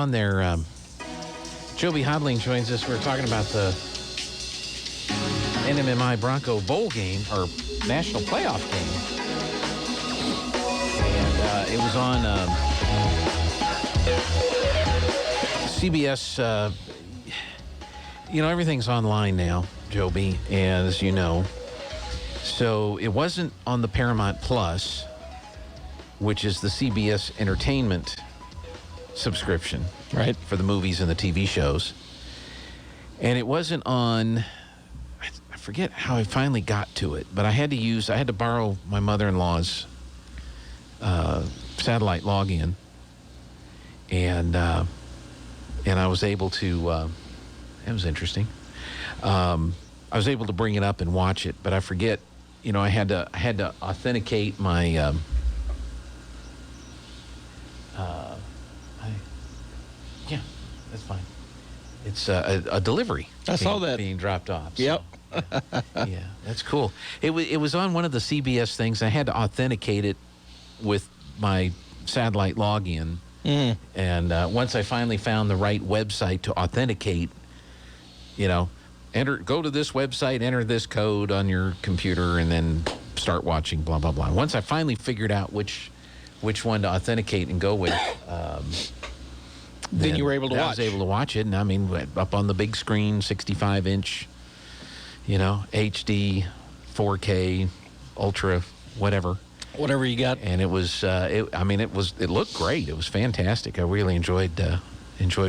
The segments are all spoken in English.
on there. Joby Houghtaling joins us. We're talking about the NMMI Bronco Bowl game, or National Playoff game. And it was on CBS. Everything's online now, Joby, as you know. So it wasn't on the Paramount Plus, which is the CBS Entertainment subscription, right, for the movies and the TV shows. And it wasn't on, I forget how I finally got to it, but I had to borrow my mother-in-law's satellite login, and I was able to, it was interesting. I was able to bring it up and watch it, but I forget, I had to authenticate my, yeah, that's fine. It's a delivery. I saw that being dropped off. Yep. So, yeah, that's cool. It was on one of the CBS things. I had to authenticate it with my satellite login. And once I finally found the right website to authenticate, go to this website, enter this code on your computer, and then start watching blah, blah, blah. Once I finally figured out which one to authenticate and go with, then you were able to watch. I was able to watch it, and I mean, up on the big screen, 65-inch, HD, 4K, Ultra, whatever you got. And it was, it looked great. It was fantastic. I really enjoyed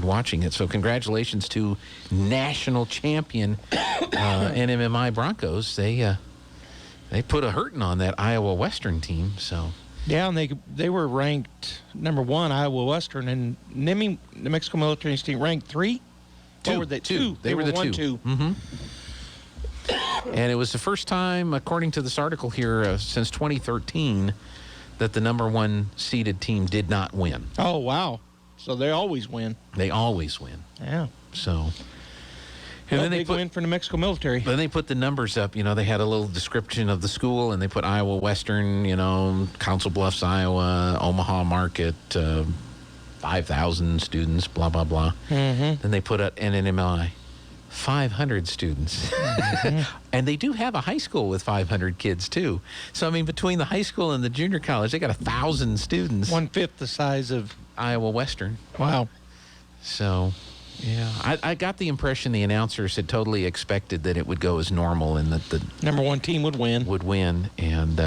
watching it. So congratulations to national champion NMMI Broncos. They put a hurting on that Iowa Western team. So. Yeah, and they were ranked number 1, Iowa Western, and New Mexico Military team ranked 3? 2. Or were they 2? They were the 1-2. Mm-hmm. And it was the first time, according to this article here, since 2013, that the number 1 seeded team did not win. Oh, wow. So they always win. They always win. Yeah. So. And then they win for New Mexico Military. Then they put the numbers up. They had a little description of the school, and they put Iowa Western, Council Bluffs, Iowa, Omaha Market, 5,000 students, blah, blah, blah. Mm-hmm. Then they put up NMMI, 500 students. Mm-hmm. And they do have a high school with 500 kids, too. So, I mean, between the high school and the junior college, they got 1,000 students. 1/5 the size of Iowa Western. Wow. So... yeah, I got the impression the announcers had totally expected that it would go as normal and that the number 1 team would win. And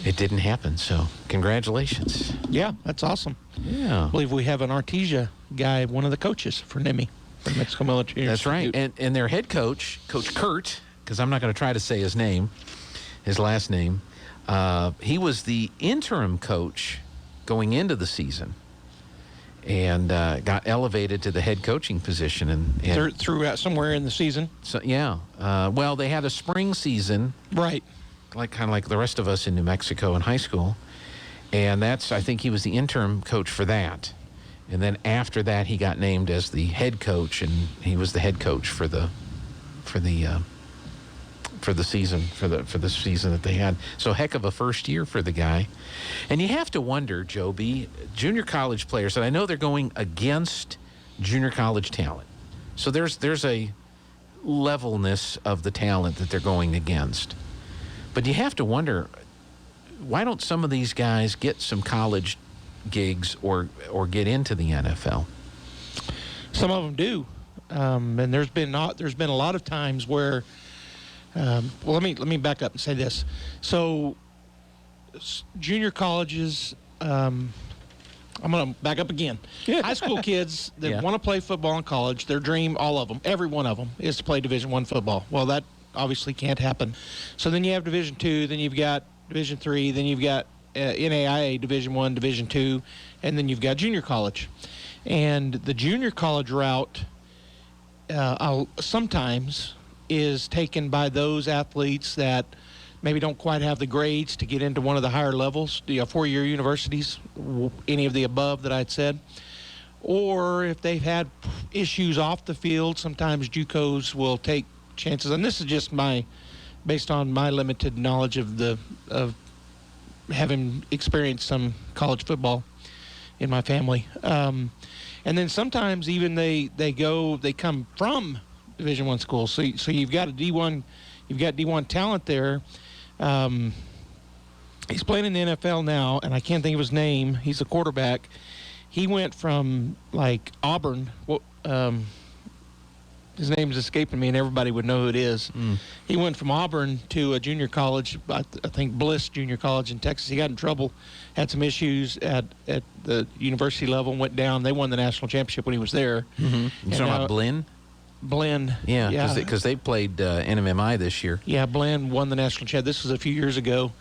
it didn't happen. So, congratulations. Yeah, that's awesome. Yeah. I believe we have an Artesia guy, one of the coaches for NIMI, for New Mexico Military That's Institute. right. And their head coach, Coach Kurt, because I'm not going to try to say his last name, he was the interim coach going into the season. And got elevated to the head coaching position. And throughout somewhere in the season. So yeah, well, they had a spring season, right? Kind of like the rest of us in New Mexico in high school, and I think he was the interim coach for that. And then after that, he got named as the head coach, and he was the head coach for the season that they had. So heck of a first year for the guy. And you have to wonder, Joby, junior college players, and I know they're going against junior college talent. So there's a levelness of the talent that they're going against. But you have to wonder, why don't some of these guys get some college gigs or get into the NFL? Some of them do. And there's been a lot of times where well, let me back up and say this. So, junior colleges, I'm going to back up again. High school kids that want to play football in college, their dream, all of them, every one of them, is to play Division I football. Well, that obviously can't happen. So then you have Division II, then you've got Division III, then you've got NAIA Division I, Division II, and then you've got junior college. And the junior college route sometimes is taken by those athletes that maybe don't quite have the grades to get into one of the higher levels, the 4-year universities, any of the above that I'd said. Or if they've had issues off the field, sometimes JUCOs will take chances. And this is just based on my limited knowledge of having experienced some college football. in my family. And then sometimes even they come from Division I schools. So you've got D1 talent there. He's playing in the NFL now, and I can't think of his name. He's a quarterback. He went from like Auburn. His name's escaping me, and everybody would know who it is. He went from Auburn to a junior college, I think Bliss Junior College in Texas. He got in trouble, had some issues at the university level, and went down. They won the national championship when he was there. You talking about Blinn? Blinn. Yeah, because they played NMMI this year. Yeah, Blinn won the national championship. This was a few years ago.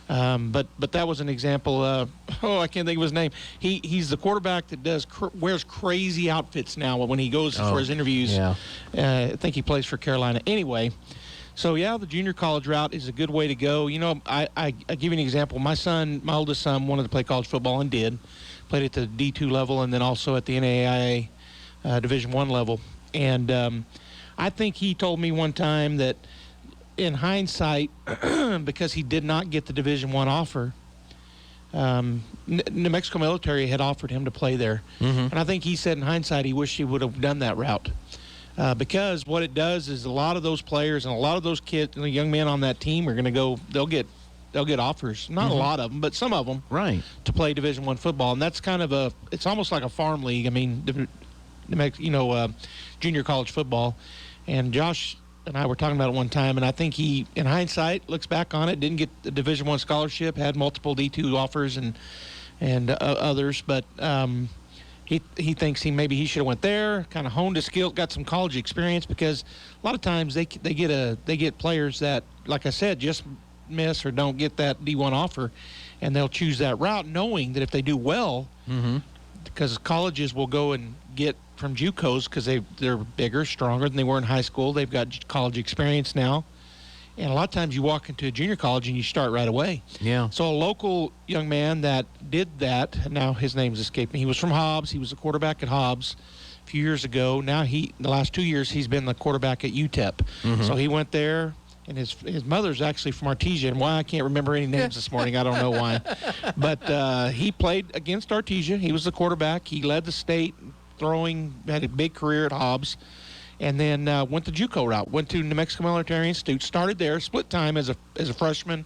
But that was an example of, I can't think of his name. He's the quarterback that wears crazy outfits now when he goes for his interviews. Yeah. I think he plays for Carolina. Anyway, so yeah, the junior college route is a good way to go. You know, I give you an example. My oldest son wanted to play college football and did. Played at the D2 level and then also at the NAIA Division I level. And I think he told me one time that in hindsight, because he did not get the Division I offer, New Mexico military had offered him to play there. And I think he said in hindsight he wished he would have done that route. Because what it does is a lot of those players and a lot of those kids, the young men on that team are going to go, they'll get offers. Not a lot of them, but some of them. Right. To play Division I football. And that's kind of it's almost like a farm league. I mean, junior college football. And Josh and I were talking about it one time, and I think he, in hindsight, looks back on it, didn't get the Division I scholarship, had multiple D2 offers and others, but he thinks maybe he should have went there, kind of honed his skill, got some college experience, because a lot of times they get players that, like I said, just miss or don't get that D1 offer, and they'll choose that route knowing that if they do well, because colleges will go and get from JUCOs because they're bigger, stronger than they were in high school. They've got college experience now. And a lot of times you walk into a junior college and you start right away. Yeah. So a local young man that did that, now his name's escaped me. He was from Hobbs. He was a quarterback at Hobbs a few years ago. Now the last 2 years he's been the quarterback at UTEP. So he went there. And his mother's actually from Artesia. And why I can't remember any names this morning, I don't know why. But he played against Artesia. He was the quarterback. He led the state throwing, had a big career at Hobbs. And then went the JUCO route. Went to New Mexico Military Institute. Started there, split time as a freshman.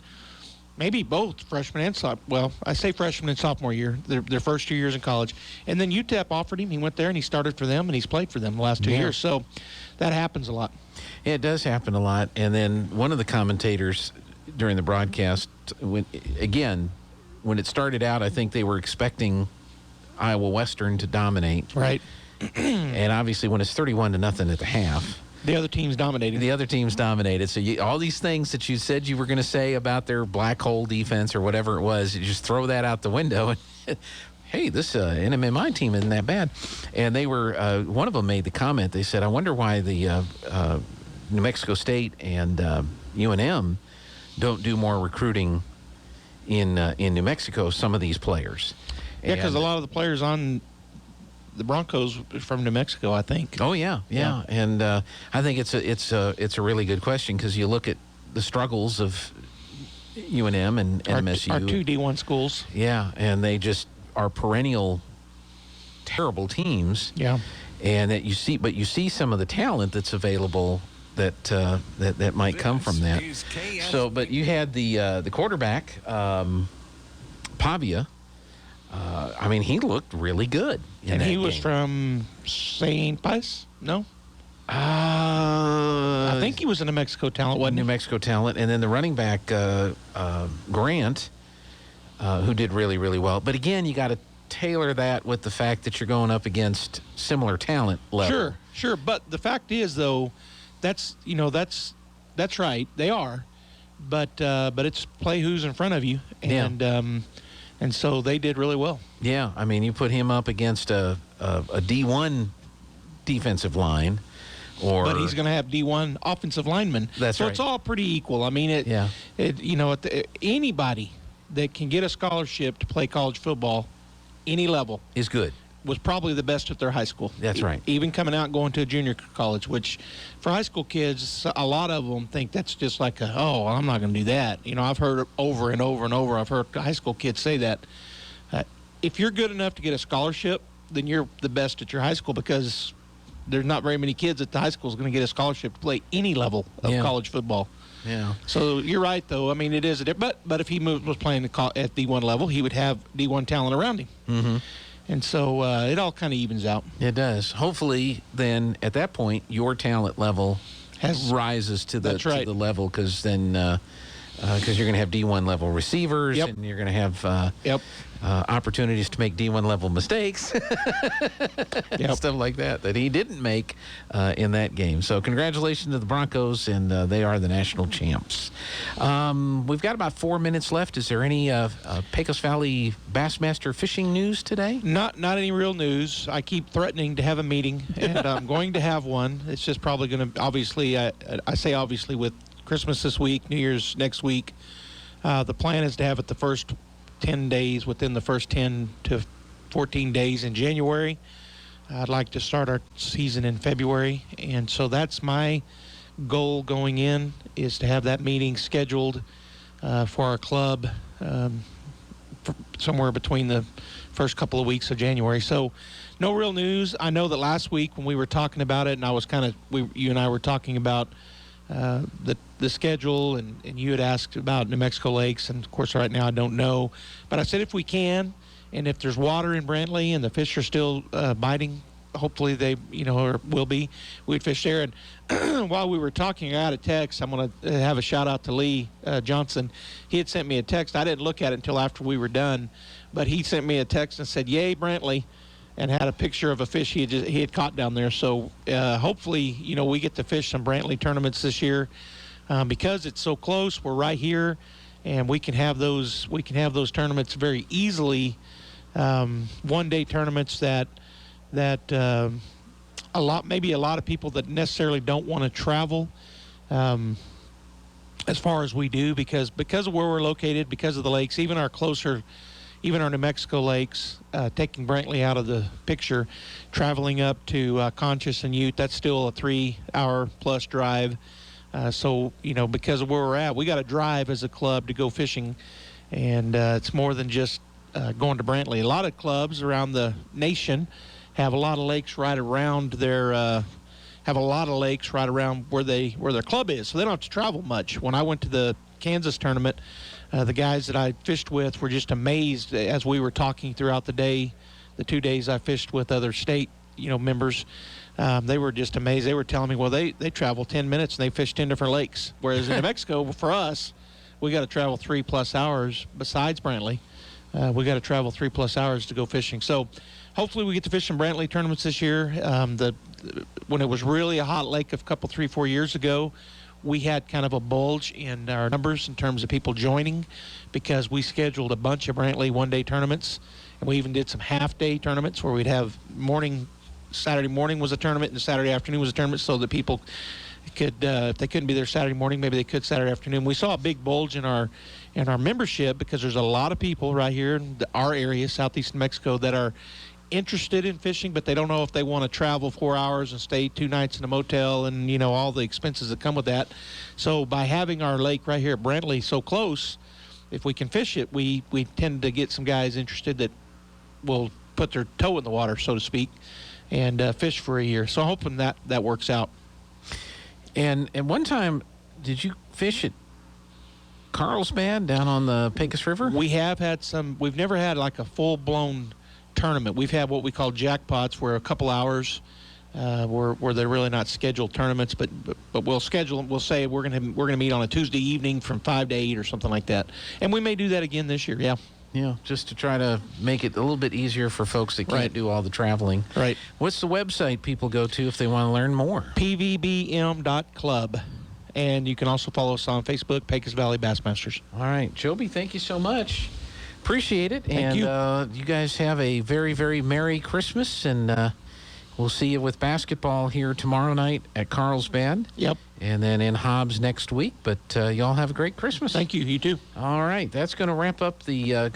Maybe both freshman and sophomore. Well, I say freshman and sophomore year, their first 2 years in college. And then UTEP offered him. He went there and he started for them, and he's played for them the last 2 years. So that happens a lot. Yeah, it does happen a lot. And then one of the commentators during the broadcast, when it started out, I think they were expecting Iowa Western to dominate. Right. And obviously when it's 31-0 at the half, the other team's dominated. So all these things that you said you were going to say about their black hole defense or whatever it was, you just throw that out the window. And hey, this NMMI team isn't that bad. And they were, one of them made the comment, they said, I wonder why the New Mexico State and UNM don't do more recruiting in New Mexico, some of these players. Yeah, because a lot of the players on the Broncos are from New Mexico, I think. Oh, yeah. And I think it's a really good question because you look at the struggles of UNM and MSU. Our two D1 schools. Yeah, and they just are perennial terrible teams. And that you see some of the talent that's available that might come from that. So, but you had the quarterback, Pavia. I mean, he looked really good. And he was from St. Pius? No? I think he was a New Mexico talent, wasn't he? New Mexico talent. And then the running back, Grant, who did really, really well. But again, you got to tailor that with the fact that you're going up against similar talent level. Sure. But the fact is, though, that's right. They are. But it's play who's in front of you. And so they did really well. Yeah, I mean, you put him up against a D1 defensive line, but he's going to have D1 offensive linemen. That's so right. It's all pretty equal. I mean, anybody that can get a scholarship to play college football, any level, is good. Was probably the best at their high school. That's right. Even coming out and going to a junior college, which for high school kids, a lot of them think that's just like I'm not going to do that. I've heard it over and over and over. I've heard high school kids say that. if you're good enough to get a scholarship, then you're the best at your high school, because there's not very many kids at the high school is going to get a scholarship to play any level of college football. Yeah. So you're right, though. I mean, it is but if he was playing at D1 level, he would have D1 talent around him. Mm-hmm. And so it all kind of evens out. It does. Hopefully, then at that point, your talent level rises to the to the level, because then because you're going to have D1 level receivers, and you're going to have opportunities to make D1 level mistakes, stuff like that he didn't make in that game. So congratulations to the Broncos, and they are the national champs. We've got about 4 minutes left. Is there any Pecos Valley Bassmaster fishing news today? Not any real news. I keep threatening to have a meeting, and I'm going to have one. It's just probably going to, obviously, I say obviously, with Christmas this week, New Year's next week. The plan is to have it the first 10 days, within the first 10 to 14 days in January. I'd like to start our season in February, and so that's my goal going in, is to have that meeting scheduled for our club somewhere between the first couple of weeks of January. So no real news. I know that last week when we were talking about it, and I was you and I were talking about the schedule, and you had asked about New Mexico lakes, and of course right now I don't know, but I said if we can, and if there's water in Brantley and the fish are still biting, hopefully they or will be, we'd fish there. And while we were talking, I got a text. I'm going to have a shout out to Lee Johnson. He had sent me a text. I didn't look at it until after we were done, but he sent me a text and said, "Yay, Brantley," and had a picture of a fish he had caught down there. So hopefully, we get to fish some Brantley tournaments this year, because it's so close. We're right here, and we can have those tournaments very easily. One-day tournaments that a lot of people that necessarily don't want to travel as far as we do, because of where we're located, because of the lakes, even our New Mexico lakes, taking Brantley out of the picture, traveling up to Conchas and Ute, that's still a 3-hour plus drive. So, because of where we're at, we got to drive as a club to go fishing. And it's more than just going to Brantley. A lot of clubs around the nation have a lot of lakes right around where their club is. So they don't have to travel much. When I went to the Kansas tournament, the guys that I fished with were just amazed as we were talking throughout the day. The 2 days I fished with other state, members, they were just amazed. They were telling me, well, they travel 10 minutes and they fish 10 different lakes. Whereas in New Mexico, for us, we got to travel 3+ hours besides Brantley. We got to travel 3+ hours to go fishing. So hopefully we get to fish some Brantley tournaments this year. When it was really a hot lake a couple, 3-4 years ago, we had kind of a bulge in our numbers in terms of people joining, because we scheduled a bunch of Brantley one-day tournaments, and we even did some half-day tournaments where we'd have Saturday morning was a tournament and Saturday afternoon was a tournament, so that people could, if they couldn't be there Saturday morning, maybe they could Saturday afternoon. We saw a big bulge in our membership, because there's a lot of people right here in our area, southeast New Mexico, that are interested in fishing, but they don't know if they want to travel 4 hours and stay 2 nights in a motel and all the expenses that come with that. So by having our lake right here at Brantley so close, if we can fish it, we tend to get some guys interested that will put their toe in the water, so to speak, and fish for a year. So I'm hoping that works out. And at one time, did you fish at Carlsbad down on the Pecos River? We have had some. We've never had like a full-blown tournament. We've had what we call jackpots, where a couple hours, where they're really not scheduled tournaments, but we'll schedule them. We'll say we're gonna meet on a Tuesday evening from 5 to 8 or something like that, and we may do that again this year. Yeah, just to try to make it a little bit easier for folks that can't do all the traveling. Right. What's the website people go to if they want to learn more? pvbm.club. And you can also follow us on Facebook, Pecos Valley Bassmasters. All right. Joby, thank you so much. Appreciate it. Thank you. You guys have a very, very Merry Christmas, and we'll see you with basketball here tomorrow night at Carlsbad. Yep. And then in Hobbs next week. But y'all have a great Christmas. Thank you. You too. All right. That's going to wrap up the good